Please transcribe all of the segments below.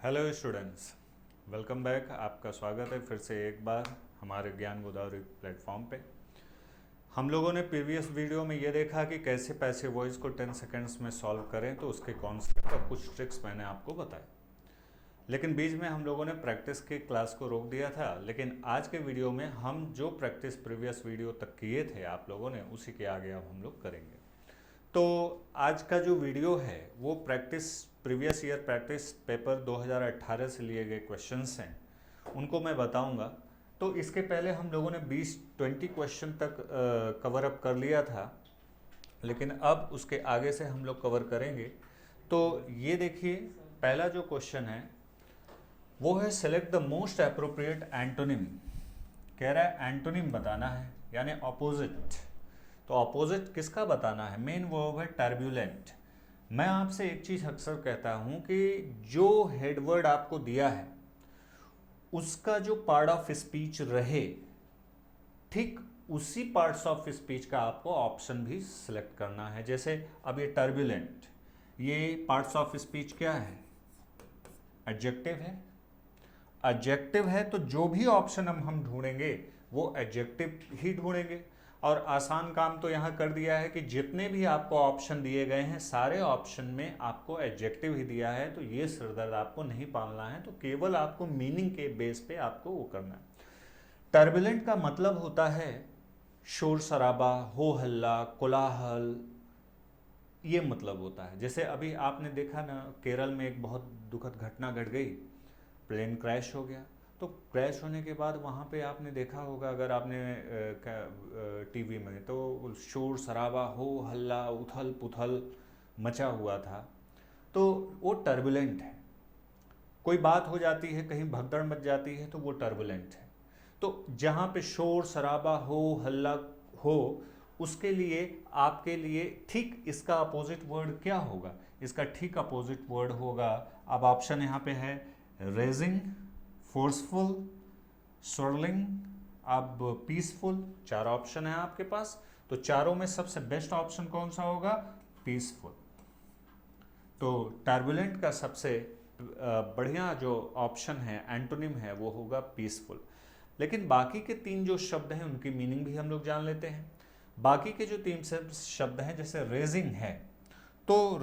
Hello students, welcome back. आपका स्वागत है फिर से एक बार हमारे ज्ञान गोदावरी प्लेटफॉर्म पे। हम लोगों ने प्रीवियस वीडियो में ये देखा कि कैसे पैसिव वॉइस को 10 सेकंड्स में सॉल्व करें, तो उसके कॉन्सेप्ट और कुछ ट्रिक्स मैंने आपको बताए। लेकिन बीच में हम लोगों ने प्रैक्टिस की क्लास को रोक दिया था। लेकिन आज के वीडियो में हम जो प्रैक्टिस प्रीवियस वीडियो तक किए थे आप लोगों ने, उसी के आगे अब हम लोग करेंगे। तो आज का जो वीडियो है वो प्रीवियस ईयर प्रैक्टिस पेपर 2018 से लिए गए क्वेश्चंस हैं, उनको मैं बताऊंगा। तो इसके पहले हम लोगों ने 20 क्वेश्चन तक कवर अप कर लिया था, लेकिन अब उसके आगे से हम लोग कवर करेंगे। तो ये देखिए, पहला जो क्वेश्चन है वो है select the most appropriate antonym. कह रहा है एंटोनिम बताना है, यानी ऑपोजिट। तो ऑपोजिट किसका बताना है? मेन वर्ब है टर्बुलेंट। मैं आपसे एक चीज अक्सर कहता हूं कि जो हेडवर्ड आपको दिया है उसका जो पार्ट ऑफ स्पीच रहे, ठीक उसी पार्ट्स ऑफ स्पीच का आपको ऑप्शन भी सिलेक्ट करना है। जैसे अब ये टर्बुलेंट, ये पार्ट्स ऑफ स्पीच क्या है? एडजेक्टिव है। एडजेक्टिव है तो जो भी ऑप्शन हम ढूंढेंगे वो एडजेक्टिव ही ढूंढेंगे। और आसान काम तो यहाँ कर दिया है कि जितने भी आपको ऑप्शन दिए गए हैं सारे ऑप्शन में आपको एडजेक्टिव ही दिया है, तो ये सिरदर्द आपको नहीं पालना है। तो केवल आपको मीनिंग के बेस पे आपको वो करना है। टर्बुलेंट का मतलब होता है शोर शराबा, हो हल्ला, कोलाहल, ये मतलब होता है। जैसे अभी आपने देखा ना, केरल में एक बहुत दुखद घटना घट गई, प्लेन क्रैश हो गया। तो क्रैश होने के बाद वहाँ पे आपने देखा होगा, अगर आपने टीवी में, तो शोर शराबा, हो हल्ला, उथल पुथल मचा हुआ था। तो वो टर्बुलेंट है। कोई बात हो जाती है, कहीं भगदड़ मच जाती है, तो वो टर्बुलेंट है। तो जहाँ पे शोर शराबा हो, हल्ला हो, उसके लिए आपके लिए ठीक इसका अपोजिट वर्ड क्या होगा? इसका ठीक अपोजिट वर्ड होगा, अब ऑप्शन यहाँ पे है रेजिंग, फोर्सफुल, स्वर्लिंग, अब पीसफुल। चार ऑप्शन है आपके पास, तो चारों में सबसे बेस्ट ऑप्शन कौन सा होगा? पीसफुल। तो टर्बुलेंट का सबसे बढ़िया जो ऑप्शन है, एंटोनिम है, वो होगा पीसफुल। लेकिन बाकी के तीन जो शब्द हैं उनकी मीनिंग भी हम लोग जान लेते हैं। बाकी के जो तीन शब्द हैं, जैसे रेजिंग है, तो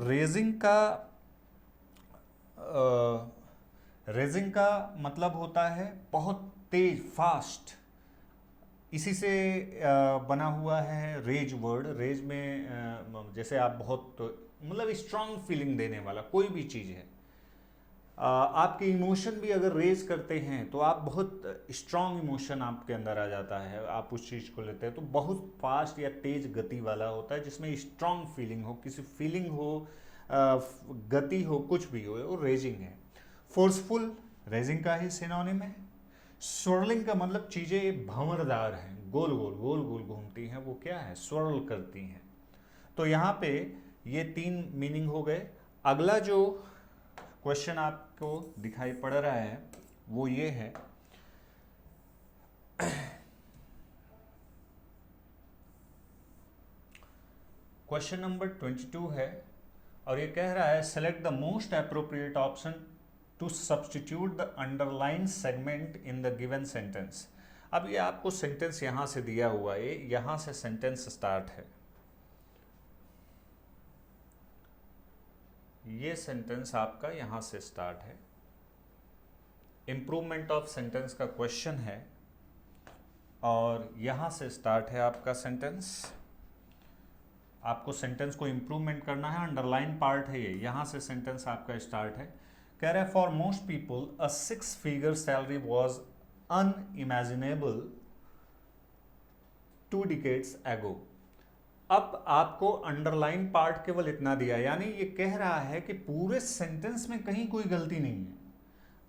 रेजिंग का मतलब होता है बहुत तेज, फास्ट। इसी से बना हुआ है रेज वर्ड। रेज में जैसे आप बहुत, मतलब स्ट्रांग फीलिंग देने वाला कोई भी चीज़ है। आपके इमोशन भी अगर रेज करते हैं तो आप बहुत स्ट्रांग इमोशन आपके अंदर आ जाता है, आप उस चीज़ को लेते हैं। तो बहुत फास्ट या तेज गति वाला होता है, जिसमें स्ट्रांग फीलिंग हो, किसी फीलिंग हो, गति हो, कुछ भी हो, वो रेजिंग है। फोर्सफुल रेजिंग का ही सिनोनिम है। स्वर्लिंग का मतलब चीज़ें भंवरदार हैं, गोल गोल गोल गोल घूमती हैं, वो क्या है? स्वर्ल करती हैं। तो यहाँ पे ये तीन मीनिंग हो गए। अगला जो क्वेश्चन आपको दिखाई पड़ रहा है वो ये है, क्वेश्चन नंबर 22 है, और ये कह रहा है select the most appropriate option to substitute the underline segment in the given sentence. अब ये आपको सेंटेंस यहां से दिया हुआ है, यहां से सेंटेंस स्टार्ट है। ये सेंटेंस आपका यहां से स्टार्ट है। इंप्रूवमेंट ऑफ सेंटेंस का क्वेश्चन है, और यहां से स्टार्ट है आपका सेंटेंस। आपको सेंटेंस को इंप्रूवमेंट करना है, अंडरलाइन पार्ट है ये, यहां से सेंटेंस आपका स्टार्ट है। कह रहा है for most people a 6 figure salary was unimaginable 2 decades एगो। अब आपको अंडरलाइन पार्ट केवल इतना दिया, यानी ये कह रहा है कि पूरे सेंटेंस में कहीं कोई गलती नहीं है।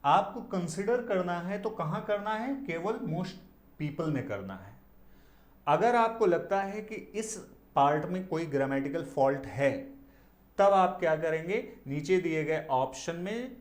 आपको कंसिडर करना है तो कहां करना है? केवल मोस्ट पीपल में करना है। अगर आपको लगता है कि इस पार्ट में कोई ग्रामेटिकल फॉल्ट है, तब आप क्या करेंगे? नीचे दिए गए ऑप्शन में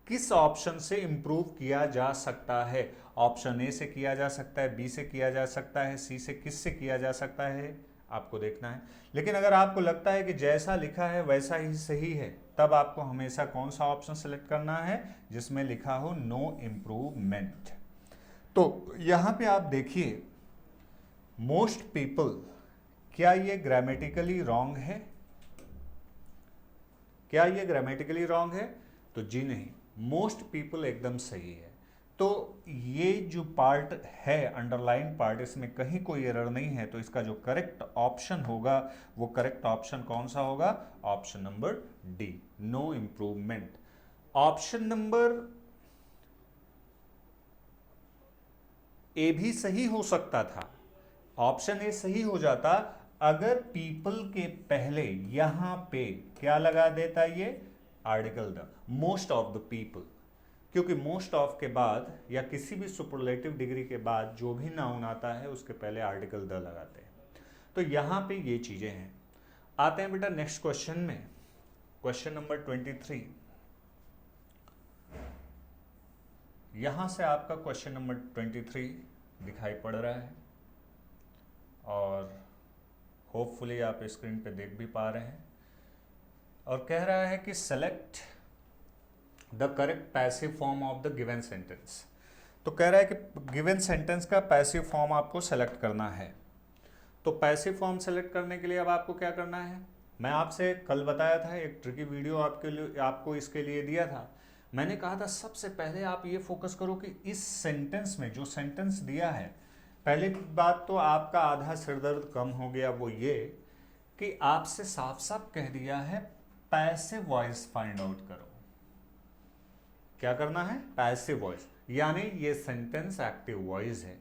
किस ऑप्शन से इंप्रूव किया जा सकता है? ऑप्शन ए से किया जा सकता है, बी से किया जा सकता है, सी से, किस से किया जा सकता है, आपको देखना है। लेकिन अगर आपको लगता है कि जैसा लिखा है वैसा ही सही है, तब आपको हमेशा कौन सा ऑप्शन सेलेक्ट करना है जिसमें लिखा हो नो इम्प्रूवमेंट। तो यहां पे आप देखिए मोस्ट पीपल, क्या ये ग्रामेटिकली रॉन्ग है? क्या ये ग्रामेटिकली रॉन्ग है? तो जी नहीं, मोस्ट पीपल एकदम सही है। तो ये जो पार्ट है अंडरलाइन पार्ट, इसमें कहीं कोई एरर नहीं है, तो इसका जो करेक्ट ऑप्शन होगा वो करेक्ट ऑप्शन कौन सा होगा? Option number D, no improvement. Option number A भी सही हो सकता था, ऑप्शन ए सही हो जाता अगर पीपल के पहले यहां पे क्या लगा देता, ये article the, most of the people, क्योंकि मोस्ट ऑफ के बाद या किसी भी सुपरलेटिव डिग्री के बाद जो भी नाउन आता है उसके पहले आर्टिकल द लगाते हैं। तो यहां पे ये चीजें हैं। आते हैं बेटा नेक्स्ट क्वेश्चन में, क्वेश्चन नंबर 23। यहां से आपका क्वेश्चन नंबर 23 दिखाई पड़ रहा है और होपफुली आप स्क्रीन पे देख भी पा रहे हैं, और कह रहा है कि select the correct passive form of the given sentence. तो कह रहा है कि गिवन सेंटेंस का पैसिव फॉर्म आपको सेलेक्ट करना है। तो पैसिव फॉर्म सेलेक्ट करने के लिए अब आपको क्या करना है? मैं आपसे कल बताया था, एक ट्रिकी वीडियो आपके लिए, आपको इसके लिए दिया था। मैंने कहा था सबसे पहले आप ये फोकस करो कि इस सेंटेंस में जो सेंटेंस दिया है, पहली बात तो आपका आधा सिरदर्द कम हो गया, वो ये कि आपसे साफ साफ कह दिया है पैसिव वॉइस फाइंड आउट करो। क्या करना है? पैसिव वॉइस, यानी ये सेंटेंस एक्टिव वॉइस है।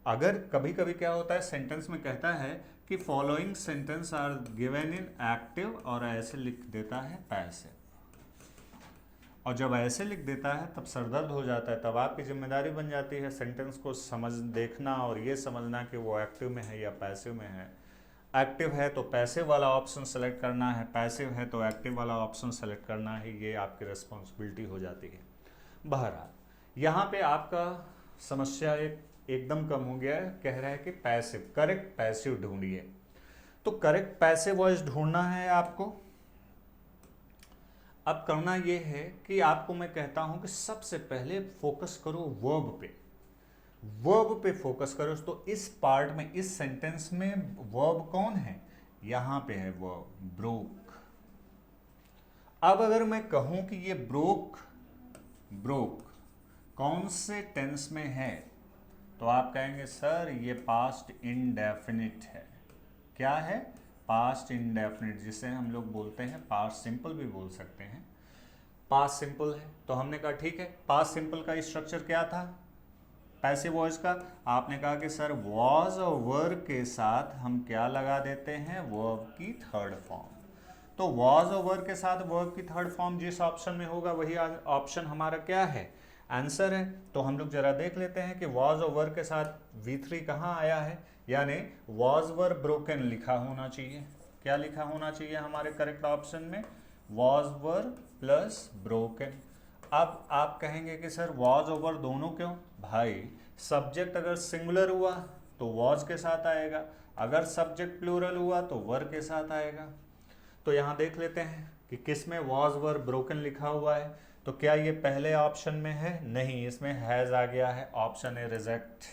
अगर कभी कभी क्या होता है सेंटेंस में कहता है कि following sentence are given in active, और ऐसे लिख देता है पैसिव, और जब ऐसे लिख देता है तब सरदर्द हो जाता है। तब आपकी जिम्मेदारी बन जाती है सेंटेंस को समझ देखना और ये समझना कि वो एक्टिव में है या पैसिव में है। एक्टिव है तो पैसिव वाला ऑप्शन सेलेक्ट करना है, पैसिव है तो एक्टिव वाला ऑप्शन सेलेक्ट करना है, ये आपकी रिस्पॉन्सिबिलिटी हो जाती है। बहरहाल यहाँ पे आपका समस्या एकदम कम हो गया है। कह रहा है कि पैसिव, करेक्ट पैसिव ढूंढिए। तो करेक्ट पैसिव वॉइस ढूंढना है आपको। अब करना ये है कि आपको मैं कहता हूं कि सबसे पहले फोकस करो वर्ब पे, वर्ब पे फोकस करो। तो इस पार्ट में, इस सेंटेंस में वर्ब कौन है? यहां पे है वर्ब, ब्रोक। अब अगर मैं कहूं कि ये ब्रोक कौन से टेंस में है, तो आप कहेंगे सर ये पास्ट इंडेफिनिट है। क्या है? पास्ट इंडेफिनिट, जिसे हम लोग बोलते हैं पास्ट सिंपल भी बोल सकते हैं, पास्ट सिंपल है। तो हमने कहा ठीक है, पास्ट सिंपल का स्ट्रक्चर क्या था पैसिव वॉइस का? आपने कहा कि सर वॉज और वर के साथ हम क्या लगा देते हैं? वर्ब की थर्ड फॉर्म। तो वॉज और वर के साथ वर्ब की थर्ड फॉर्म जिस ऑप्शन में होगा वही ऑप्शन हमारा क्या है? आंसर है। तो हम लोग जरा देख लेते हैं कि वॉज और वर के साथ V3 कहाँ आया है, यानी वॉज वर ब्रोकन लिखा होना चाहिए। क्या लिखा होना चाहिए हमारे करेक्ट ऑप्शन में? Was were plus broken. अब आप कहेंगे कि सर वॉज और वर दोनों क्यों? भाई सब्जेक्ट अगर सिंगुलर हुआ तो वॉज के साथ आएगा, अगर सब्जेक्ट प्लूरल हुआ तो वर के साथ आएगा। तो यहाँ देख लेते हैं कि किस में वॉज वर ब्रोकन लिखा हुआ है। तो क्या ये पहले ऑप्शन में है? नहीं, इसमें हैज आ गया है, ऑप्शन ए रिजेक्ट।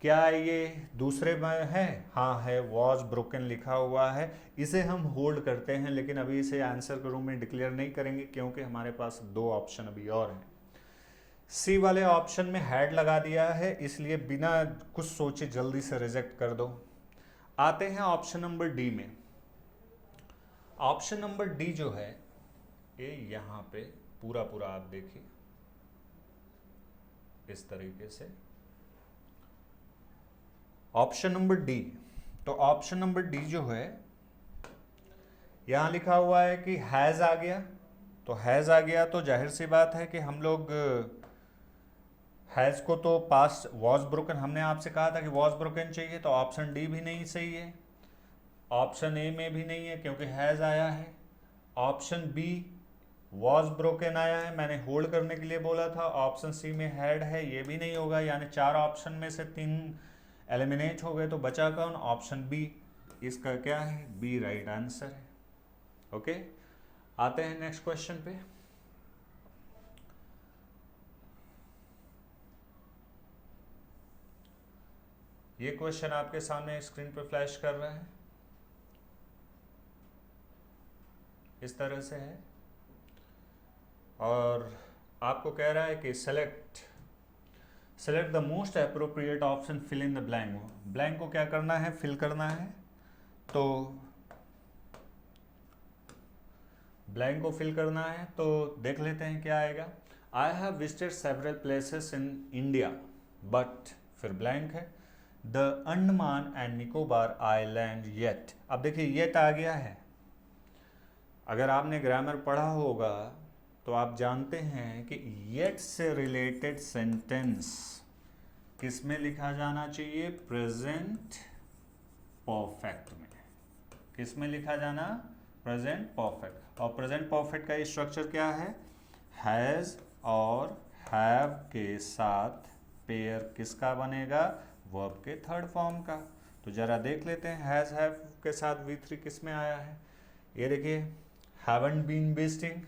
क्या ये दूसरे में है? हाँ है, वॉज ब्रोकन लिखा हुआ है। इसे हम होल्ड करते हैं, लेकिन अभी इसे आंसर के रूप में डिक्लेयर नहीं करेंगे क्योंकि हमारे पास दो ऑप्शन अभी और हैं। सी वाले ऑप्शन में हैड लगा दिया है, इसलिए बिना कुछ सोचे जल्दी से रिजेक्ट कर दो। आते हैं ऑप्शन नंबर डी में। ऑप्शन नंबर डी जो है ये यहाँ पे पूरा आप देखिए इस तरीके से, ऑप्शन नंबर डी। तो ऑप्शन नंबर डी जो है यहां लिखा हुआ है कि हैज आ गया। तो हैज आ गया तो जाहिर सी बात है कि हम लोग हैज को तो पास्ट वॉज ब्रोकन, हमने आपसे कहा था कि वॉज ब्रोकन चाहिए, तो ऑप्शन डी भी नहीं सही है, ऑप्शन ए में भी नहीं है क्योंकि हैज आया है, ऑप्शन बी वॉज ब्रोकन आया है, मैंने होल्ड करने के लिए बोला था, ऑप्शन सी में हैड है, ये भी नहीं होगा। यानी चार ऑप्शन में से तीन एलिमिनेट हो गए, तो बचा कौन? Option B. इसका क्या है? बी राइट आंसर है। ओके, आते हैं नेक्स्ट क्वेश्चन पे। ये क्वेश्चन आपके सामने स्क्रीन पे फ्लैश कर रहा है, इस तरह से है, और आपको कह रहा है कि select the most appropriate option, fill in the blank. Blank को क्या करना है, फिल करना है। तो ब्लैंक को फिल करना है, तो देख लेते हैं क्या आएगा। I have visited several places in India but, फिर ब्लैंक है, the Andaman and Nicobar island yet. अब देखिए येट आ गया है। अगर आपने ग्रामर पढ़ा होगा तो आप जानते हैं कि येट से रिलेटेड सेंटेंस किस में लिखा जाना चाहिए, प्रेजेंट परफेक्ट में। किस में लिखा जाना, प्रेजेंट परफेक्ट। और प्रेजेंट परफेक्ट का स्ट्रक्चर क्या है, हैज और हैव के साथ पेयर किसका बनेगा, वर्ब के थर्ड फॉर्म का। तो जरा देख लेते हैं, हैज हैव के साथ V3 किस में आया है। ये देखिए, haven't been visiting,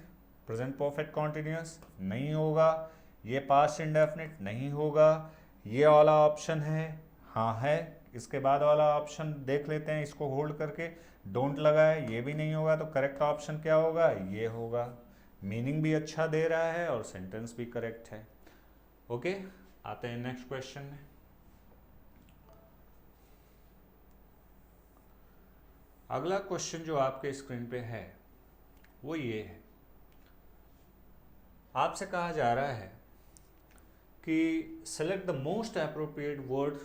present perfect continuous नहीं होगा, ये पास्ट इंडेफिनिट नहीं होगा, ये वाला ऑप्शन है, हाँ है। इसके बाद वाला ऑप्शन देख लेते हैं, इसको होल्ड करके, डोंट लगा है, ये भी नहीं होगा। तो करेक्ट ऑप्शन क्या होगा, ये होगा। मीनिंग भी अच्छा दे रहा है और सेंटेंस भी करेक्ट है। ओके, आते हैं नेक्स्ट क्वेश्चन में। अगला क्वेश्चन जो आपके स्क्रीन पे है वो ये है, आपसे कहा जा रहा है कि select the most appropriate word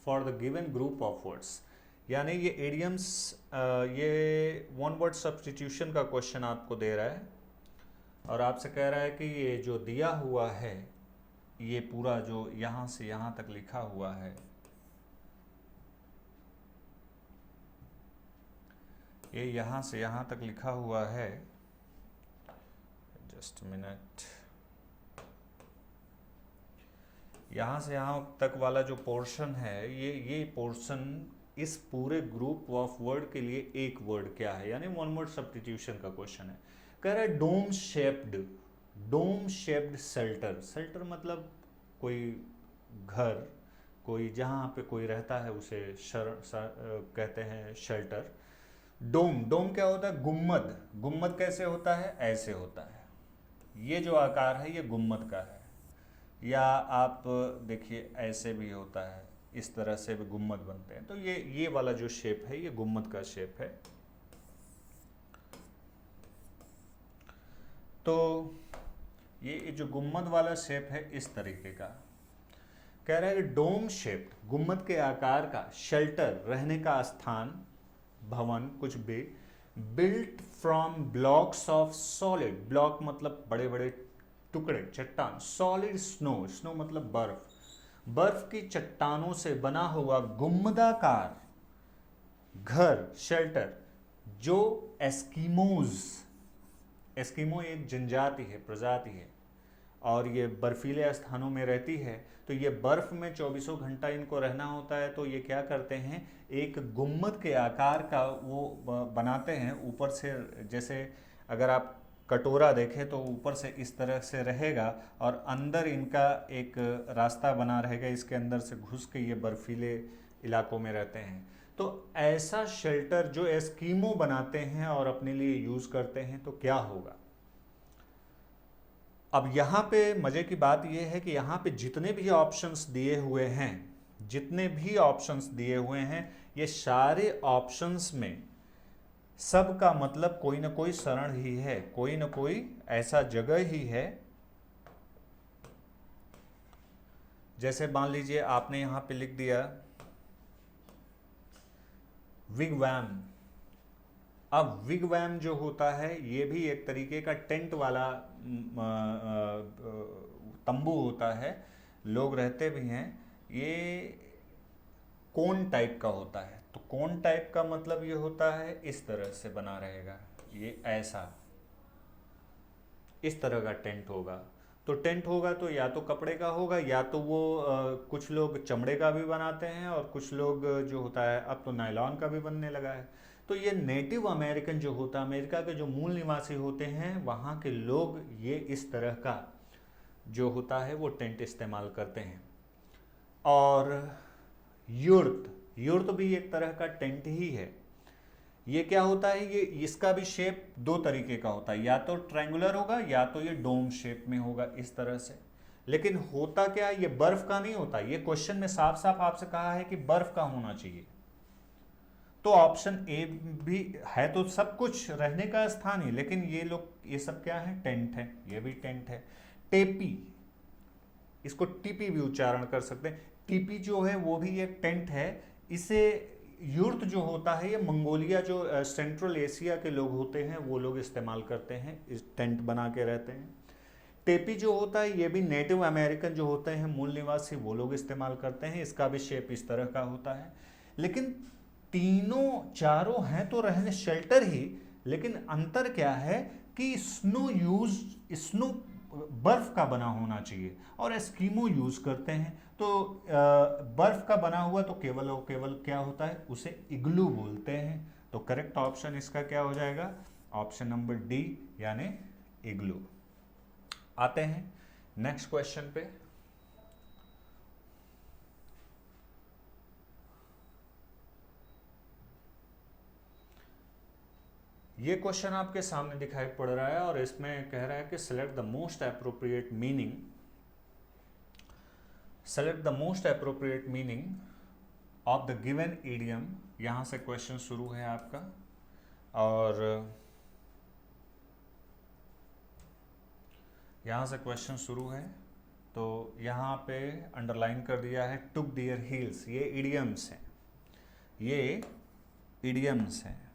for the given group of words. यानी ये एडियम्स, ये वन वर्ड सब्स्टिट्यूशन का क्वेश्चन आपको दे रहा है, और आपसे कह रहा है कि ये जो दिया हुआ है, ये पूरा जो यहाँ से यहाँ तक लिखा हुआ है, ये यहाँ से यहाँ तक लिखा हुआ है, जस्ट मिनट, यहाँ से यहाँ तक वाला जो पोर्शन है, ये पोर्शन इस पूरे ग्रुप ऑफ वर्ड के लिए एक वर्ड क्या है, यानी वन वर्ड सब्स्टिट्यूशन का क्वेश्चन है। कह रहा है डोम शेप्ड शेल्टर। शेल्टर मतलब कोई घर, कोई जहाँ पे कोई रहता है उसे कहते हैं शेल्टर। डोम क्या होता है, गुम्मद कैसे होता है, ऐसे होता है। ये जो आकार है ये गुम्मद का है, या आप देखिए ऐसे भी होता है, इस तरह से भी गुम्मद बनते हैं। तो ये वाला जो शेप है ये गुम्मद का शेप है। तो ये जो गुम्मद वाला शेप है इस तरीके का, कह रहा है कि डोम शेप्ड, गुम्मद के आकार का, शेल्टर रहने का स्थान, भवन कुछ भी, built from blocks of solid, block मतलब बड़े बड़े टुकड़े, चट्टान, सॉलिड स्नो मतलब बर्फ की चट्टानों से बना हुआ गुम्मदाकार घर, शेल्टर, जो एस्किमो एक जनजाति है, प्रजाति है, और ये बर्फीले स्थानों में रहती है। तो ये बर्फ में 24 घंटा इनको रहना होता है। तो ये क्या करते हैं, एक गुम्मद के आकार का वो बनाते हैं। ऊपर से जैसे अगर आप कटोरा देखें तो ऊपर से इस तरह से रहेगा, और अंदर इनका एक रास्ता बना रहेगा, इसके अंदर से घुस के ये बर्फीले इलाकों में रहते हैं। तो ऐसा शेल्टर जो एस्कीमो बनाते हैं और अपने लिए यूज़ करते हैं, तो क्या होगा। अब यहाँ पे मज़े की बात यह है कि यहाँ पे जितने भी ऑप्शंस दिए हुए हैं, ये सारे ऑप्शंस में सब का मतलब कोई ना कोई शरण ही है, कोई ना कोई ऐसा जगह ही है। जैसे मान लीजिए आपने यहाँ पे लिख दिया विगवैम। अब विगवैम जो होता है ये भी एक तरीके का टेंट वाला तंबू होता है, लोग रहते भी हैं। ये कोन टाइप का होता है। तो कोन टाइप का मतलब ये होता है इस तरह से बना रहेगा, ये ऐसा इस तरह का टेंट होगा। तो टेंट होगा तो या तो कपड़े का होगा, या तो वो कुछ लोग चमड़े का भी बनाते हैं, और कुछ लोग जो होता है अब तो नायलॉन का भी बनने लगा है। तो ये नेटिव अमेरिकन जो होता है, अमेरिका के जो मूल निवासी होते हैं वहाँ के लोग ये इस तरह का जो होता है वो टेंट इस्तेमाल करते हैं। और युर्त भी एक तरह का टेंट ही है। ये क्या होता है, ये इसका भी शेप दो तरीके का होता है, या तो ट्रायंगुलर होगा या तो ये डोम शेप में होगा इस तरह से। लेकिन होता क्या है, ये बर्फ का नहीं होता। ये क्वेश्चन में साफ साफ आपसे कहा है कि बर्फ का होना चाहिए, तो ऑप्शन ए भी है। तो सब कुछ रहने का स्थान ही, लेकिन ये लोग ये सब क्या है, टेंट है। ये भी टेंट है। टेपी, इसको टीपी भी उच्चारण कर सकते हैं। टीपी जो है वो भी एक टेंट है। इसे युर्त जो होता है ये मंगोलिया जो सेंट्रल एशिया के लोग होते हैं वो लोग इस्तेमाल करते हैं, इस टेंट बना के रहते हैं। टेपी जो होता है ये भी नेटिव अमेरिकन जो होते हैं मूल निवासी वो लोग इस्तेमाल करते हैं। इसका भी शेप इस तरह का होता है। लेकिन तीनों चारों हैं तो रहने शेल्टर ही, लेकिन अंतर क्या है कि स्नो बर्फ का बना होना चाहिए और एस्कीमो यूज करते हैं। तो बर्फ का बना हुआ तो केवल और केवल क्या होता है, उसे इग्लू बोलते हैं। तो करेक्ट ऑप्शन इसका क्या हो जाएगा, ऑप्शन नंबर डी यानी इग्लू। आते हैं नेक्स्ट क्वेश्चन पे। ये क्वेश्चन आपके सामने दिखाई पड़ रहा है और इसमें कह रहा है कि select the most appropriate meaning, select the most appropriate meaning of the given idiom. यहां से क्वेश्चन शुरू है आपका, और यहां से क्वेश्चन शुरू है। तो यहां पे अंडरलाइन कर दिया है टुक डियर हील्स। ये इडियम्स हैं, ये इडियम्स हैं।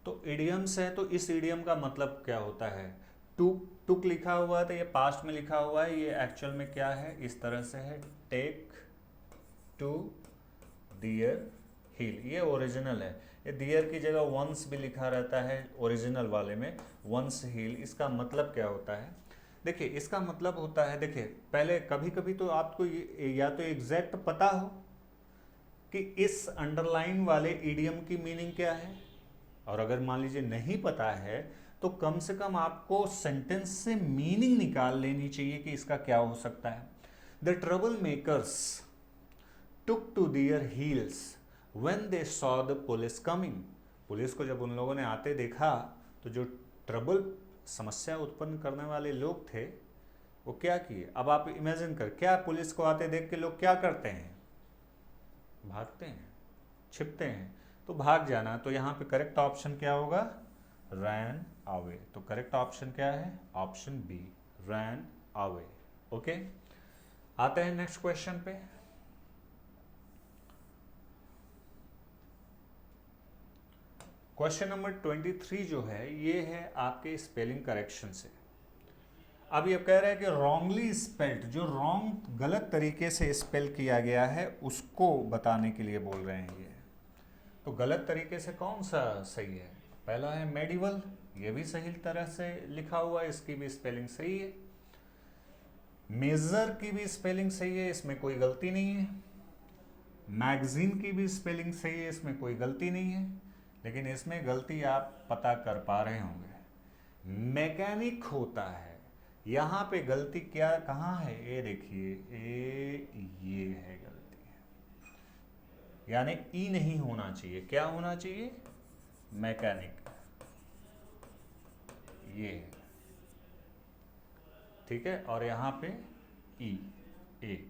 तो इडियम्स है, तो इस इडियम का मतलब क्या होता है, टुक लिखा हुआ है तो ये पास्ट में लिखा हुआ है, ये एक्चुअल में क्या है, इस तरह से है, टेक टू डियर हील। ये ओरिजिनल है। ये डियर की जगह वंस भी लिखा रहता है ओरिजिनल वाले में, वंस हील। इसका मतलब क्या होता है, देखिए इसका मतलब होता है, देखिए पहले कभी कभी तो आपको या तो एग्जैक्ट पता हो कि इस अंडरलाइन वाले इडियम की मीनिंग क्या है, और अगर मान लीजिए नहीं पता है तो कम से कम आपको सेंटेंस से मीनिंग निकाल लेनी चाहिए कि इसका क्या हो सकता है। The trouble makers took to their heels when they saw the police coming. Police को जब उन लोगों ने आते देखा तो जो ट्रबल समस्या उत्पन्न करने वाले लोग थे वो क्या किए। अब आप इमेजिन कर, क्या पुलिस को आते देख के लोग क्या करते हैं, भागते हैं, छिपते हैं। तो भाग जाना, तो यहाँ पे करेक्ट ऑप्शन क्या होगा, रैन अवे। तो करेक्ट ऑप्शन क्या है, option B, ran away. Okay, आते हैं नेक्स्ट क्वेश्चन पे। क्वेश्चन नंबर 23 जो है ये है आपके स्पेलिंग करेक्शन से। अब ये कह रहा है कि रॉन्गली स्पेल्ड, जो रॉन्ग गलत तरीके से स्पेल किया गया है उसको बताने के लिए बोल रहे हैं ये। तो गलत तरीके से कौन सा सही है, पहला है मेडिवल, ये भी सही तरह से लिखा हुआ है, इसकी भी स्पेलिंग सही है। मेजर की भी स्पेलिंग सही है, इसमें कोई गलती नहीं है। मैगजीन की भी स्पेलिंग सही है, इसमें कोई गलती नहीं है। लेकिन इसमें गलती आप पता कर पा रहे होंगे, मैकेनिक होता है, यहाँ पे गलती क्या कहाँ है, ये देखिए, ये है गलती, यानी ई नहीं होना चाहिए, क्या होना चाहिए, मैकेनिक, ये है, ठीक है। और यहाँ पे ई, ए,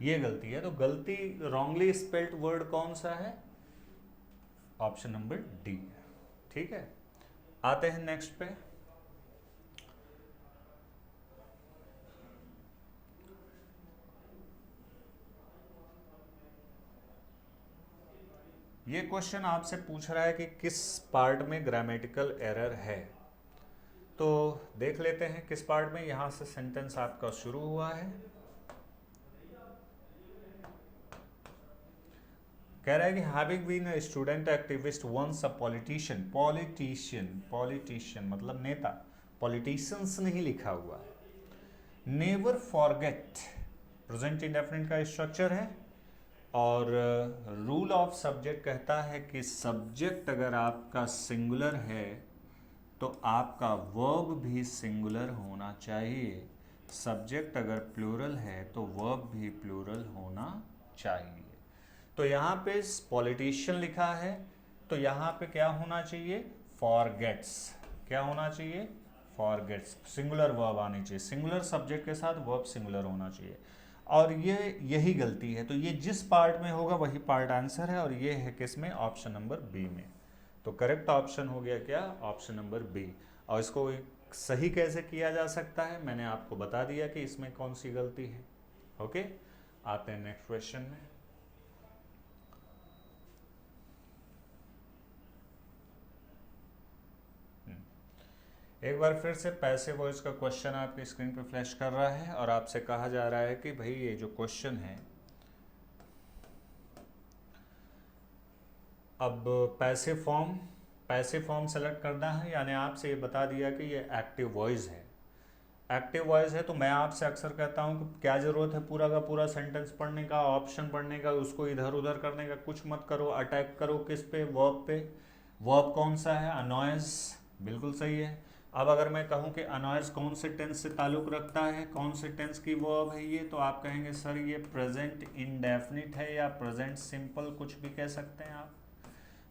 ये गलती है। तो गलती रॉन्गली स्पेल्ड वर्ड कौन सा है, ऑप्शन नंबर डी, ठीक है। आते हैं नेक्स्ट पे। ये क्वेश्चन आपसे पूछ रहा है कि किस पार्ट में ग्रामेटिकल एरर है। तो देख लेते हैं किस पार्ट में। यहां से सेंटेंस आपका शुरू हुआ है, कह रहा है कि having been a student activist once a politician, politician मतलब नेता, पॉलिटिशियंस नहीं लिखा हुआ है। नेवर फॉरगेट, प्रेजेंट इंडेफिनिट का स्ट्रक्चर है, और रूल ऑफ सब्जेक्ट कहता है कि सब्जेक्ट अगर आपका सिंगुलर है तो आपका वर्ब भी सिंगुलर होना चाहिए, सब्जेक्ट अगर प्लूरल है तो वर्ब भी प्लूरल होना चाहिए। तो यहाँ पे पॉलिटिशियन लिखा है तो यहाँ पे क्या होना चाहिए, फॉरगेट्स। क्या होना चाहिए, फॉरगेट्स। सिंगुलर वर्ब आनी चाहिए, सिंगुलर सब्जेक्ट के साथ वर्ब सिंगुलर होना चाहिए। और ये यही गलती है, तो ये जिस पार्ट में होगा वही पार्ट आंसर है, और ये है किसमें, ऑप्शन नंबर बी में। तो करेक्ट ऑप्शन हो गया क्या, ऑप्शन नंबर बी। और इसको सही कैसे किया जा सकता है मैंने आपको बता दिया कि इसमें कौन सी गलती है। ओके, आते हैं नेक्स्ट क्वेश्चन में। एक बार फिर से पैसिव वॉइस का क्वेश्चन आपकी स्क्रीन पे फ्लैश कर रहा है, और आपसे कहा जा रहा है कि भाई ये जो क्वेश्चन है, अब पैसिव फॉर्म सेलेक्ट करना है, यानी आपसे ये बता दिया कि ये एक्टिव वॉइस है। एक्टिव वॉइस है तो मैं आपसे अक्सर कहता हूँ कि क्या ज़रूरत है पूरा का पूरा सेंटेंस पढ़ने का, ऑप्शन पढ़ने का, उसको इधर उधर करने का, कुछ मत करो। अटैक करो किस पे, वर्ब पे। वर्ब कौन सा है, अनॉयस, बिल्कुल सही है। अब अगर मैं कहूँ कि अनॉयस कौन से टेंस से ताल्लुक़ रखता है, कौन से टेंस की वर्ब है ये, तो आप कहेंगे सर ये प्रेजेंट इंडेफिनिट है या प्रेजेंट सिंपल, कुछ भी कह सकते हैं आप।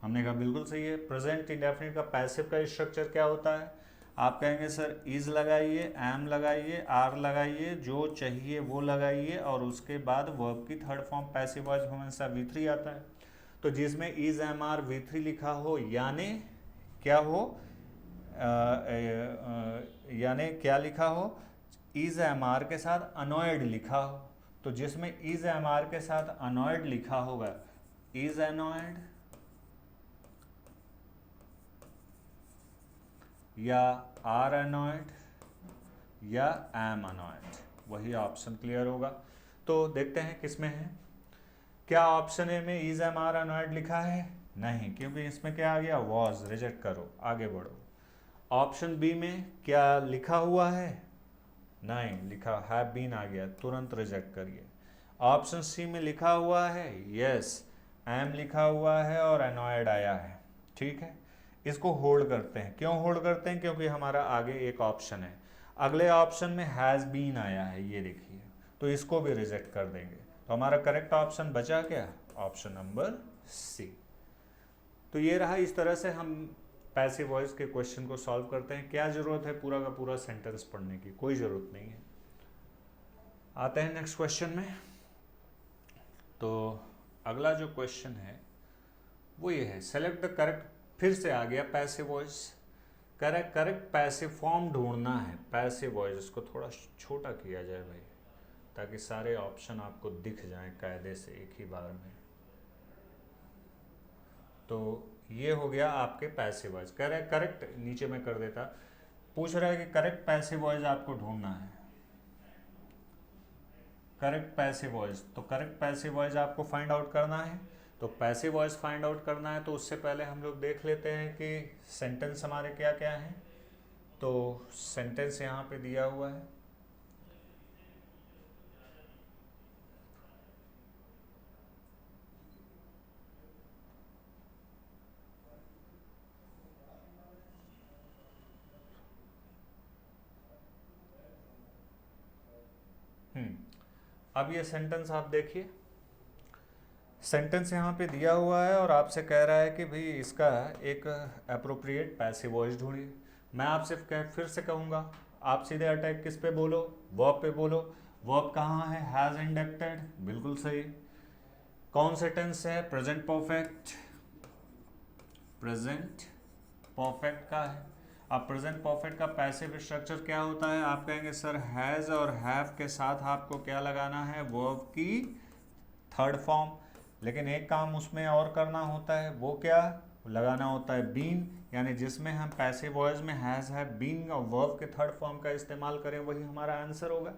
हमने कहा बिल्कुल सही है। प्रेजेंट इंडेफिनिट का पैसिव का स्ट्रक्चर क्या होता है, आप कहेंगे सर इज लगाइए, एम लगाइए, आर लगाइए, जो चाहिए वो लगाइए, और उसके बाद वर्ब की थर्ड फॉर्म पैसिव वॉइस हमेशा V3 आता है। तो जिसमें इज एम आर V3 लिखा हो, यानी क्या हो, यानी क्या लिखा हो, इज एम आर के साथ अनॉयड लिखा हो। तो जिसमें इज एम आर के साथ अनॉयड लिखा होगा, इज अनॉयड या आर अनॉयड या एम अनॉयड, वही ऑप्शन क्लियर होगा। तो देखते हैं किसमें है। क्या ऑप्शन ए में इज एम आर अनॉयड लिखा है, नहीं, क्योंकि इसमें क्या आ गया, वॉज, रिजेक्ट करो, आगे बढ़ो। ऑप्शन बी में क्या लिखा हुआ है, नहीं लिखा, हैव बीन आ गया, तुरंत रिजेक्ट करिए। ऑप्शन सी में लिखा हुआ है, यस, एम लिखा हुआ है और अनॉयड आया है, ठीक है, इसको होल्ड करते हैं। क्यों होल्ड करते हैं, क्योंकि हमारा आगे एक ऑप्शन है, अगले ऑप्शन में हैज़ बीन आया है, ये देखिए, तो इसको भी रिजेक्ट कर देंगे। तो हमारा करेक्ट ऑप्शन बचा क्या, ऑप्शन नंबर सी। तो ये रहा, इस तरह से हम पैसिव वॉइस के क्वेश्चन को सॉल्व करते हैं। क्या ज़रूरत है पूरा का पूरा सेंटेंस पढ़ने की, कोई ज़रूरत नहीं है। आते हैं नेक्स्ट क्वेश्चन में। तो अगला जो क्वेश्चन है वो ये है, सेलेक्ट द करेक्ट, फिर से आ गया passive voice, correct passive form ढूंढना है। पैसिव वॉइस, इसको थोड़ा छोटा किया जाए भाई, ताकि सारे ऑप्शन आपको दिख जाएं कायदे से एक ही बार में। तो ये हो गया आपके पैसिव वॉइस। करेक्ट नीचे में कर देता, पूछ रहा है कि करेक्ट पैसिव वॉइस आपको ढूंढना है, करेक्ट पैसिव वॉइस। तो करेक्ट पैसिव वॉइस आपको फाइंड आउट करना है। तो पैसिव वॉइस फाइंड आउट करना है तो उससे पहले हम लोग देख लेते हैं कि सेंटेंस हमारे क्या क्या हैं। तो सेंटेंस यहाँ पे दिया हुआ है, अब ये सेंटेंस आप देखिए, सेंटेंस यहाँ पे दिया हुआ है और आपसे कह रहा है कि भाई इसका एक अप्रोप्रिएट पैसिव वॉइस ढूंढिए। मैं आपसे फिर से कहूँगा, आप सीधे अटैक किस पे बोलो, वर्ब पे बोलो। वर्ब कहाँ है, हैज़ इंडक्टेड, बिल्कुल सही। कौन से टेंस है, प्रेजेंट परफेक्ट, प्रेजेंट परफेक्ट का है। अब प्रेजेंट परफेक्ट का पैसिव स्ट्रक्चर क्या होता है, आप कहेंगे सर हैज़ और हैव के साथ आपको क्या लगाना है, वर्ब की थर्ड फॉर्म। लेकिन एक काम उसमें और करना होता है, वो क्या लगाना होता है, बीन, यानी जिसमें हम पैसिव वॉइस में हैज़ हैव बीन और वर्ब के थर्ड फॉर्म का इस्तेमाल करें, वही हमारा आंसर होगा।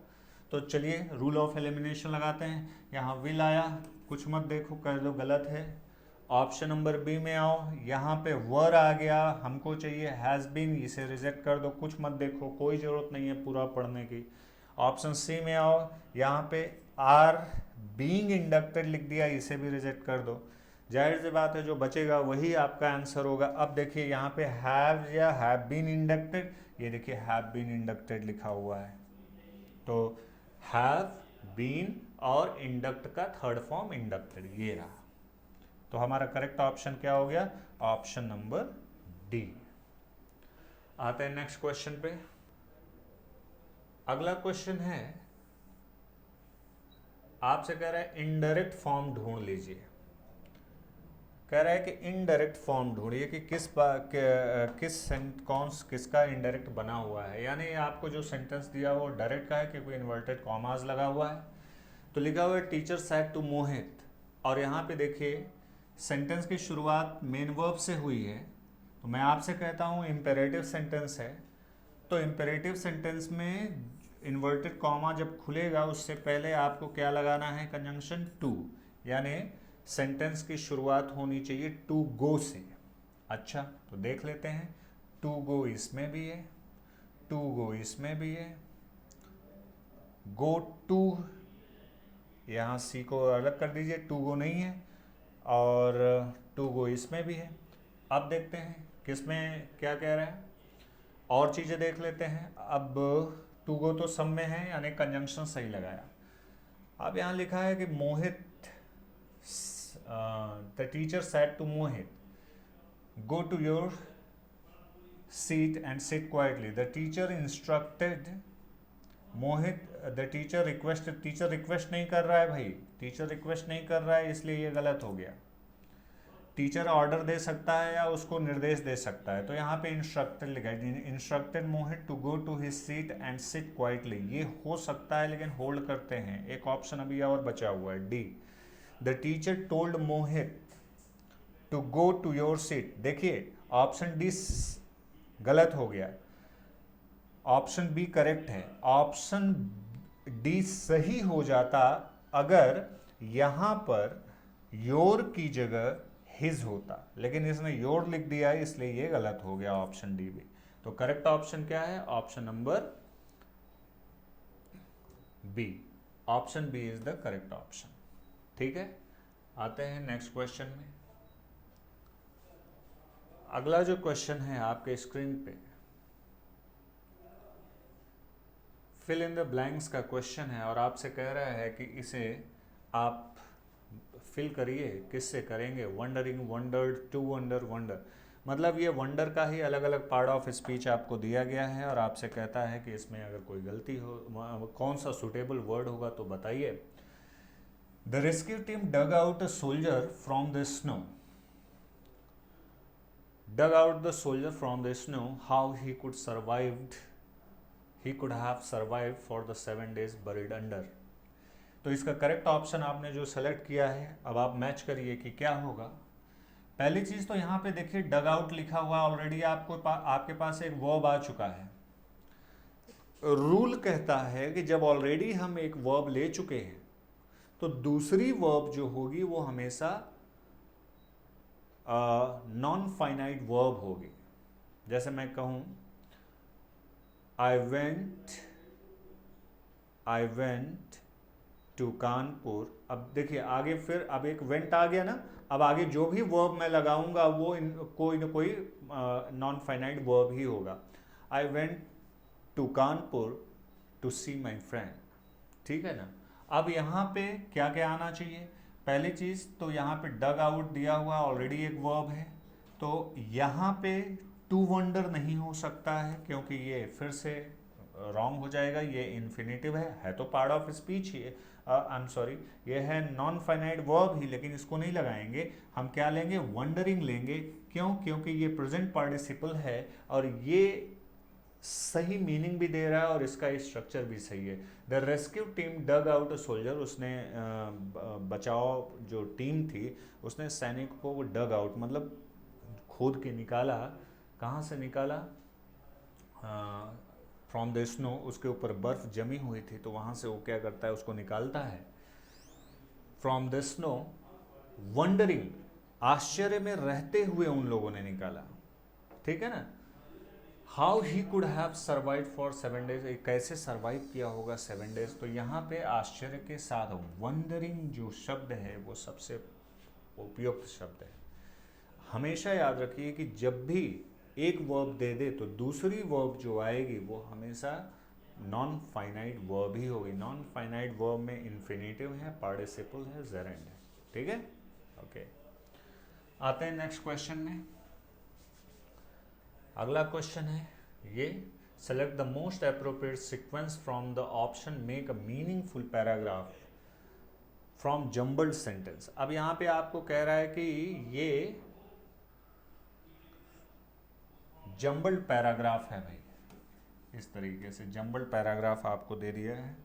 तो चलिए रूल ऑफ एलिमिनेशन लगाते हैं। यहाँ विल आया, कुछ मत देखो, कर दो गलत है। ऑप्शन नंबर बी में आओ, यहाँ पे वर आ गया, हमको चाहिए हैज़ बीन, इसे रिजेक्ट कर दो, कुछ मत देखो, कोई ज़रूरत नहीं है पूरा पढ़ने की। ऑप्शन सी में आओ, यहाँ पे आर बीइंग इंडक्टेड लिख दिया, इसे भी रिजेक्ट कर दो। जाहिर सी बात है जो बचेगा वही आपका आंसर होगा। अब देखिए यहाँ पे हैव या हैव बीन इंडक्टेड, ये देखिए हैव बीन इंडक्टेड लिखा हुआ है, तो हैव बीन और इंडक्ट का थर्ड फॉर्म इंडक्टेड, ये रहा। तो हमारा करेक्ट ऑप्शन क्या हो गया? Option number D. आते हैं नेक्स्ट क्वेश्चन पे। अगला क्वेश्चन है, आपसे कह रहा है इनडायरेक्ट फॉर्म ढूंढ लीजिए। कह रहा है कि इनडायरेक्ट फॉर्म ढूंढिए कि किसका इनडायरेक्ट बना हुआ है। यानी आपको जो सेंटेंस दिया वो डायरेक्ट का है क्योंकि इन्वर्टेड कॉमास लगा हुआ है। तो लिखा हुआ है टीचर सेड टू मोहित, और यहाँ पे देखिए सेंटेंस की शुरुआत मेन वर्ब से हुई है। तो मैं आपसे कहता हूँ इम्पेरेटिव सेंटेंस है, तो इम्पेरेटिव सेंटेंस में इन्वर्टेड कॉमा जब खुलेगा उससे पहले आपको क्या लगाना है? कंजंक्शन टू, यानी सेंटेंस की शुरुआत होनी चाहिए टू गो से। अच्छा, तो देख लेते हैं। टू गो इसमें भी है, टू गो इसमें भी है, गो टू, यहाँ सी को अलग कर दीजिए, टू गो नहीं है, और टू गो इसमें भी है। अब देखते हैं किसमें क्या कह रहा है, और चीज़ें देख लेते हैं। अब टू गो तो सब में है, यानी कंजंक्शन सही लगाया। अब यहाँ लिखा है कि Mohit, the teacher said to Mohit, go to your seat and sit quietly. The teacher instructed Mohit, the teacher requested, teacher request नहीं कर रहा है भाई, टीचर रिक्वेस्ट नहीं कर रहा है, इसलिए ये गलत हो गया। टीचर ऑर्डर दे सकता है या उसको निर्देश दे सकता है, तो यहाँ पे इंस्ट्रक्टेड लिखा है, instructed Mohit to go to his seat and sit quietly. ये हो सकता है लेकिन होल्ड करते हैं, एक ऑप्शन अभी और बचा हुआ है, D. The teacher told Mohit to go to your seat. देखिए ऑप्शन डी गलत हो गया, ऑप्शन बी करेक्ट है। ऑप्शन डी सही हो जाता अगर यहाँ पर योर की जगह हिज होता, लेकिन इसने योर लिख दिया है इसलिए ये गलत हो गया ऑप्शन डी भी। तो करेक्ट ऑप्शन क्या है? Option number B. Option B is the correct option. ठीक है, आते हैं नेक्स्ट क्वेश्चन में। अगला जो क्वेश्चन है आपके स्क्रीन पे फिल इन द ब्लैंक्स का क्वेश्चन है, और आपसे कह रहा है कि इसे आप फिल करिए। किससे करेंगे? Wondering, wondered, to wonder, wonder. मतलब ये वंडर का ही अलग अलग पार्ट ऑफ स्पीच आपको दिया गया है, और आपसे कहता है कि इसमें अगर कोई गलती हो, कौन सा सुटेबल वर्ड होगा तो बताइए। The rescue team dug out a soldier from the snow. Dug out the soldier from the snow, how he could survived, he could have survived for the 7 days buried under। तो इसका correct option आपने जो select किया है, अब आप match करिए कि क्या होगा। पहली चीज तो यहाँ पे देखिए डग आउट लिखा हुआ ऑलरेडी, आपके पास एक वर्ब आ चुका है। रूल कहता है कि जब ऑलरेडी हम एक वर्ब ले चुके हैं तो दूसरी वर्ब जो होगी वो हमेशा नॉन फाइनाइट वर्ब होगी। जैसे मैं कहूँ I went to कानपुर। अब देखिए आगे फिर अब एक वेंट आ गया ना, अब आगे जो भी वर्ब मैं लगाऊंगा वो कोई ना कोई नॉन फाइनाइट वर्ब ही होगा। I went to Kanpur to see my friend। ठीक है ना। अब यहाँ पे क्या क्या आना चाहिए? पहली चीज़ तो यहाँ पे डग आउट दिया हुआ ऑलरेडी एक वर्ब है, तो यहाँ पे टू वंडर नहीं हो सकता है क्योंकि ये फिर से रॉन्ग हो जाएगा, ये इन्फिनेटिव है तो part of speech he, I am sorry, ये है नॉन फाइनाइट वर्ब ही, लेकिन इसको नहीं लगाएंगे। हम क्या लेंगे? वंडरिंग लेंगे। क्यों? क्योंकि ये प्रेजेंट पार्टिसिपल है और ये सही मीनिंग भी दे रहा है और इसका स्ट्रक्चर भी सही है। The rescue team dug out a soldier, उसने बचाव जो टीम थी उसने सैनिक को डग आउट मतलब खोद के निकाला। कहाँ से निकाला? फ्रॉम द स्नो, उसके ऊपर बर्फ जमी हुई थी तो वहाँ से वो क्या करता है? उसको निकालता है। फ्रॉम द स्नो वंडरिंग, आश्चर्य में रहते हुए उन लोगों ने निकाला। ठीक है ना। How he could have survive for 7 days, कैसे सर्वाइव किया होगा 7 डेज। तो यहाँ पे आश्चर्य के साथ वंडरिंग जो शब्द है वो सबसे उपयुक्त शब्द है। हमेशा याद रखिए कि जब भी एक वर्ब दे दे तो दूसरी वर्ब जो आएगी वो हमेशा नॉन फाइनाइट वर्ब ही होगी। नॉन फाइनाइट वर्ब में इन्फिनेटिव है, पार्टिसिपल है, जेरेंड है। ठीक है, ओके। आते हैं नेक्स्ट क्वेश्चन में। अगला क्वेश्चन है ये, select the most appropriate sequence from the option make a meaningful paragraph from jumbled sentence. अब यहाँ पे आपको कह रहा है कि ये जम्बल्ड पैराग्राफ है भाई, इस तरीके से जम्बल्ड पैराग्राफ आपको दे दिया है।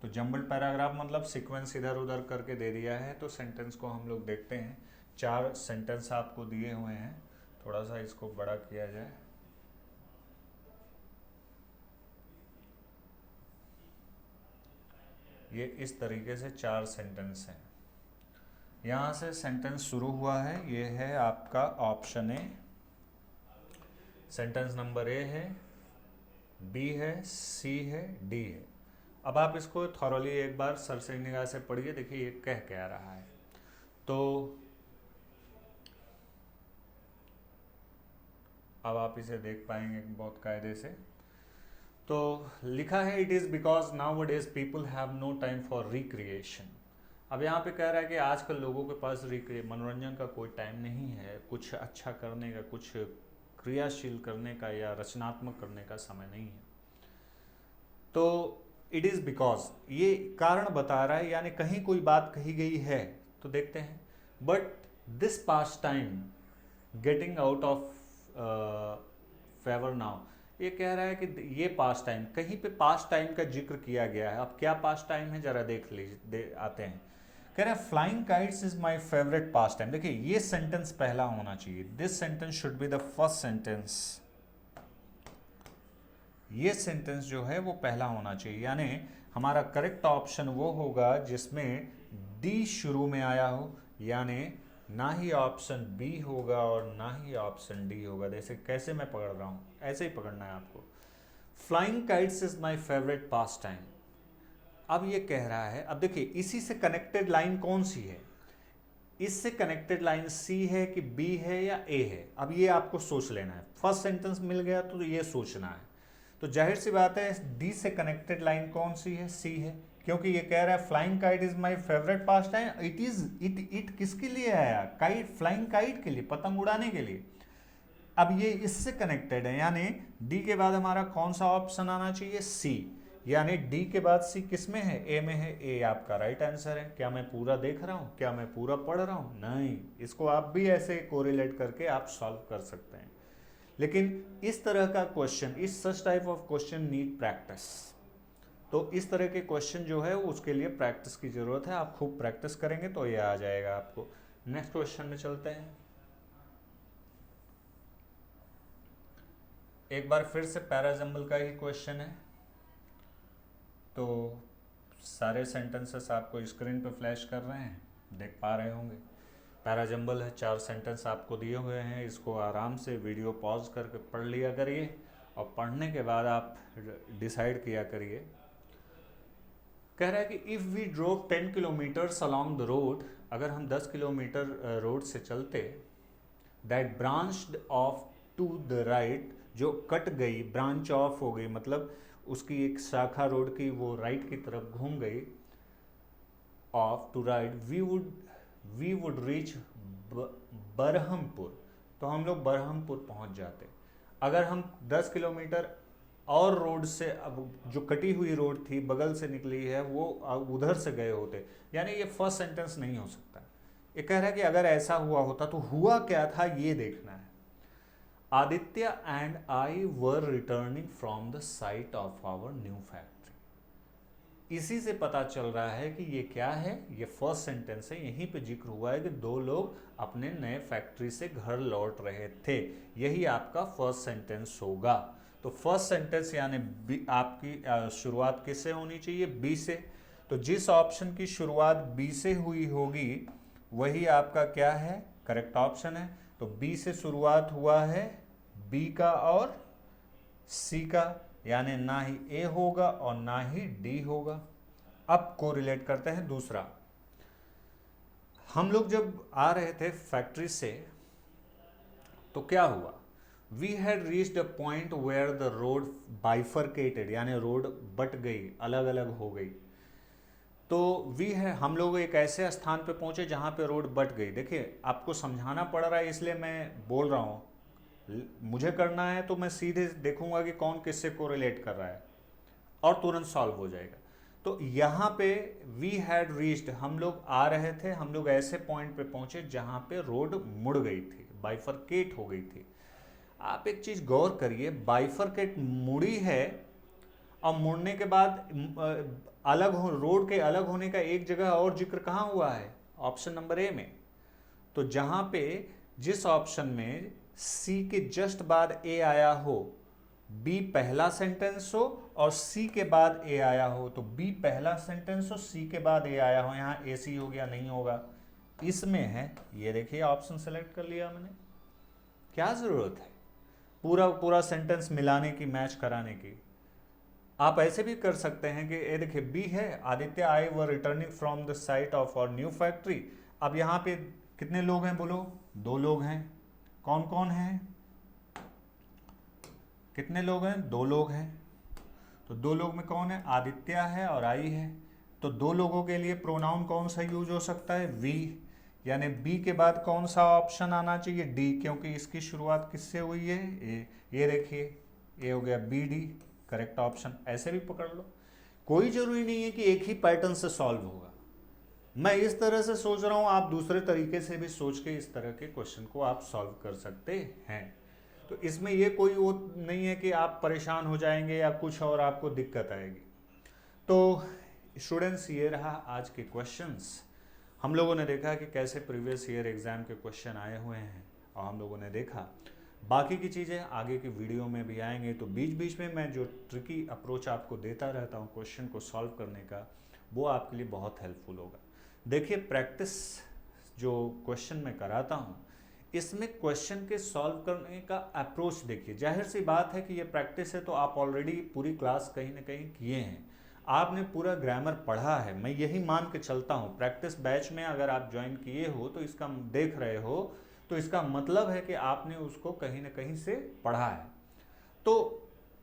तो जम्बल्ड पैराग्राफ मतलब सीक्वेंस इधर उधर करके दे दिया है। तो सेंटेंस को हम लोग देखते हैं। 4 सेंटेंस आपको दिए हुए हैं, थोड़ा सा इसको बड़ा किया जाए। ये इस तरीके से 4 सेंटेंस हैं। यहाँ से सेंटेंस शुरू हुआ है, ये है आपका option A, sentence number A है, बी है, सी है, डी है। अब आप इसको थॉरली एक बार सरसरी निगाह से पढ़िए, देखिए ये कह क्या रहा है। तो अब आप इसे देख पाएंगे बहुत कायदे से। तो लिखा है it is because nowadays people have no time for recreation. अब यहाँ पे कह रहा है कि आजकल लोगों के पास मनोरंजन का कोई टाइम नहीं है, कुछ अच्छा करने का, कुछ क्रियाशील करने का या रचनात्मक करने का समय नहीं है। तो इट इज़ बिकॉज ये कारण बता रहा है, यानी कहीं कोई बात कही गई है। तो देखते हैं, but this past time getting out of favour now, ये कह रहा है कि ये पास्ट टाइम, कहीं पे पास्ट टाइम का जिक्र किया गया है। अब क्या पास्ट टाइम है जरा देख लीजिए, आते हैं। कह रहे हैं flying kites is my favourite past time. देखिए ये सेंटेंस पहला होना चाहिए, this sentence should be the first sentence. ये सेंटेंस जो है वो पहला होना चाहिए, यानी हमारा करेक्ट ऑप्शन वो होगा जिसमें डी शुरू में आया हो, यानी ना ही ऑप्शन बी होगा और ना ही ऑप्शन डी होगा। जैसे कैसे मैं पकड़ रहा हूँ, ऐसे ही पकड़ना है आपको। Flying kites is my favourite pass time. अब ये कह रहा है, अब देखिए इसी से कनेक्टेड लाइन कौन सी है, इससे कनेक्टेड लाइन सी है कि बी है या ए है। अब ये आपको सोच लेना है। फर्स्ट सेंटेंस मिल गया तो ये सोचना है। तो जाहिर सी बात है डी से कनेक्टेड लाइन कौन सी है, सी है, क्योंकि ये कह रहा है flying kite is my favourite pass time. It किसके लिए आया, काइट, फ्लाइंग काइट के लिए, पतंग उड़ाने के लिए। अब ये इससे कनेक्टेड है, यानी डी के बाद हमारा कौन सा ऑप्शन आना चाहिए, सी। यानी डी के बाद सी किस में है, ए में है। ए आपका राइट आंसर है। क्या मैं पूरा देख रहा हूँ, क्या मैं पूरा पढ़ रहा हूँ? नहीं, इसको आप भी ऐसे कोरिलेट करके आप सॉल्व कर सकते हैं। लेकिन इस तरह का क्वेश्चन, इस such type of question need practice. तो इस तरह के क्वेश्चन जो है उसके लिए प्रैक्टिस की जरूरत है। आप खूब प्रैक्टिस करेंगे तो ये आ जाएगा आपको। नेक्स्ट क्वेश्चन में चलते हैं। एक बार फिर से पैराजम्बल का ही क्वेश्चन है। तो सारे सेंटेंसेस आपको स्क्रीन पे फ्लैश कर रहे हैं, देख पा रहे होंगे। पैराजम्बल है, 4 सेंटेंस आपको दिए हुए हैं। इसको आराम से वीडियो पॉज करके पढ़ लिया करिए और पढ़ने के बाद आप डिसाइड किया करिए। कह रहा है कि if we drove 10 kilometres along the road, अगर हम 10 किलोमीटर रोड से चलते, that branched off to the right, जो कट गई, ब्रांच ऑफ हो गई, मतलब उसकी एक शाखा रोड की वो राइट की तरफ घूम गई, off to right, we would reach Berhampur, तो हम लोग बरहमपुर पहुंच जाते। अगर हम 10 किलोमीटर और रोड से, अब जो कटी हुई रोड थी बगल से निकली है, वो उधर से गए होते, यानी ये फर्स्ट सेंटेंस नहीं हो सकता। ये कह रहा है कि अगर ऐसा हुआ होता तो हुआ क्या था ये देखना है। Aditya and I were returning from the site of our new factory. इसी से पता चल रहा है कि ये क्या है, ये फर्स्ट सेंटेंस है। यहीं पे जिक्र हुआ है कि 2 लोग अपने नए फैक्ट्री से घर लौट रहे थे। यही आपका फर्स्ट सेंटेंस होगा। तो फर्स्ट सेंटेंस यानी आपकी शुरुआत किससे होनी चाहिए, बी से। तो जिस ऑप्शन की शुरुआत बी से हुई होगी वही आपका क्या है, करेक्ट ऑप्शन है। तो बी से शुरुआत हुआ है बी का और सी का, यानी ना ही ए होगा और ना ही डी होगा। अब कोरिलेट करते हैं दूसरा। हम लोग जब आ रहे थे फैक्ट्री से तो क्या हुआ, we had reached a point where the road bifurcated, यानी रोड बट गई, अलग अलग हो गई। तो वी है, हम लोग एक ऐसे स्थान पे पहुंचे जहां पे रोड बट गई। देखिए आपको समझाना पड़ रहा है इसलिए मैं बोल रहा हूँ, मुझे करना है तो मैं सीधे देखूंगा कि कौन किससे कोरिलेट कर रहा है और तुरंत सॉल्व हो जाएगा। तो यहाँ पे वी हैड रीच्ड, हम लोग आ रहे थे, हम लोग ऐसे पॉइंट पे पहुंचे जहां पे रोड मुड़ गई थी, बाइफरकेट हो गई थी। आप एक चीज गौर करिए, बाइफरकेट मुड़ी है और मुड़ने के बाद अलग हो, रोड के अलग होने का एक जगह और जिक्र कहाँ हुआ है, ऑप्शन नंबर ए में। तो जहां पे जिस ऑप्शन में सी के जस्ट बाद ए आया हो, बी पहला सेंटेंस हो और सी के बाद ए आया हो, तो बी पहला सेंटेंस हो, सी के बाद ए आया हो, यहाँ ए सी हो गया, नहीं होगा, इसमें है। ये देखिए ऑप्शन सेलेक्ट कर लिया मैंने, क्या जरूरत है पूरा पूरा सेंटेंस मिलाने की, मैच कराने की। आप ऐसे भी कर सकते हैं कि ये देखिए बी है, Aditya I were returning from the site of our new factory. अब यहाँ पे कितने लोग हैं बोलो, 2 लोग हैं। कौन कौन हैं, कितने लोग हैं, 2 लोग हैं। तो 2 लोग में कौन है, आदित्य है और आई है। तो 2 लोगों के लिए प्रोनाउन कौन सा यूज हो सकता है, वी, यानी बी के बाद कौन सा ऑप्शन आना चाहिए, डी, क्योंकि इसकी शुरुआत किससे हुई है, ए। ये देखिए ये हो गया बी डी, करेक्ट ऑप्शन। ऐसे भी पकड़ लो, कोई जरूरी नहीं है कि एक ही पैटर्न से सॉल्व होगा। मैं इस तरह से सोच रहा हूं, आप दूसरे तरीके से भी सोच के इस तरह के क्वेश्चन को आप सॉल्व कर सकते हैं। तो इसमें ये कोई वो नहीं है कि आप परेशान हो जाएंगे या कुछ और आपको दिक्कत आएगी। तो स्टूडेंट्स, ये रहा आज के क्वेश्चंस। हम लोगों ने देखा कि कैसे प्रीवियस ईयर एग्जाम के क्वेश्चन आए हुए हैं और हम लोगों ने देखा बाकी की चीज़ें आगे की वीडियो में भी आएंगे। तो बीच बीच में मैं जो ट्रिकी अप्रोच आपको देता रहता हूँ क्वेश्चन को सॉल्व करने का, वो आपके लिए बहुत हेल्पफुल होगा। देखिए प्रैक्टिस जो क्वेश्चन मैं कराता हूँ, इसमें क्वेश्चन के सॉल्व करने का अप्रोच देखिए। जाहिर सी बात है कि ये प्रैक्टिस है, तो आप ऑलरेडी पूरी क्लास कहीं ना कहीं किए हैं, आपने पूरा ग्रामर पढ़ा है। मैं यही मान के चलता हूँ, प्रैक्टिस बैच में अगर आप ज्वाइन किए हो तो इसका देख रहे हो तो इसका मतलब है कि आपने उसको कहीं ना कहीं से पढ़ा है। तो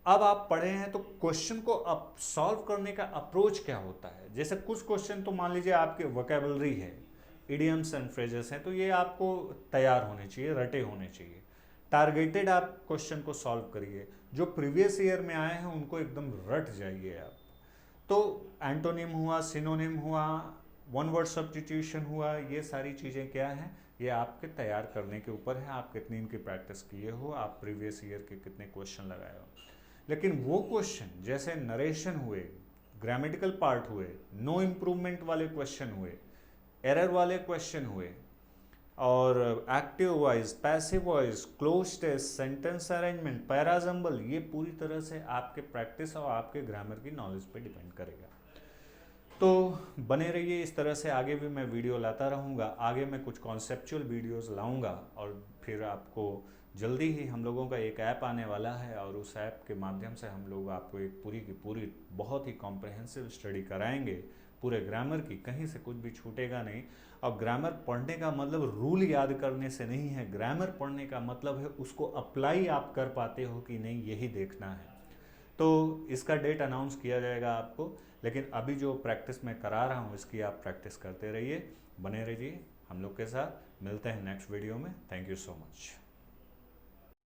अब आप पढ़े हैं तो क्वेश्चन को अब सॉल्व करने का अप्रोच क्या होता है। जैसे कुछ क्वेश्चन तो मान लीजिए आपके वोकैबुलरी है, इडियम्स एंड फ्रेजेस हैं, तो ये आपको तैयार होने चाहिए, रटे होने चाहिए। टारगेटेड आप क्वेश्चन को सॉल्व करिए, जो प्रीवियस ईयर में आए हैं उनको एकदम रट जाइए आप। तो एंटोनिम हुआ, सिनोनिम हुआ, वन वर्ड सब्स्टिट्यूशन हुआ, ये सारी चीज़ें क्या हैं, ये आपके तैयार करने के ऊपर है। आप कितनी इनकी प्रैक्टिस किए हो, आप प्रीवियस ईयर के कितने क्वेश्चन लगाए हो। लेकिन वो क्वेश्चन जैसे नरेशन हुए, ग्रामेटिकल पार्ट हुए, नो इम्प्रूवमेंट वाले क्वेश्चन हुए, एरर वाले क्वेश्चन हुए, और active voice, passive voice, cloze test, sentence arrangement, parajumble, ये पूरी तरह से आपके प्रैक्टिस और आपके ग्रामर की नॉलेज पे डिपेंड करेगा। तो बने रहिए इस तरह से, आगे भी मैं वीडियो लाता रहूँगा। आगे मैं कुछ कॉन्सेप्चुअल वीडियोस लाऊंगा और फिर आपको जल्दी ही हम लोगों का एक ऐप आने वाला है और उस ऐप के माध्यम से हम लोग आपको एक पूरी की पूरी बहुत ही कॉम्प्रहेंसिव स्टडी कराएंगे पूरे ग्रामर की, कहीं से कुछ भी छूटेगा नहीं। और ग्रामर पढ़ने का मतलब रूल याद करने से नहीं है, ग्रामर पढ़ने का मतलब है उसको अप्लाई आप कर पाते हो कि नहीं, यही देखना है। तो इसका डेट अनाउंस किया जाएगा आपको, लेकिन अभी जो प्रैक्टिस मैं करा रहा हूँ इसकी आप प्रैक्टिस करते रहिए, बने रहिए हम लोग के साथ। मिलते हैं नेक्स्ट वीडियो में। Thank you so much.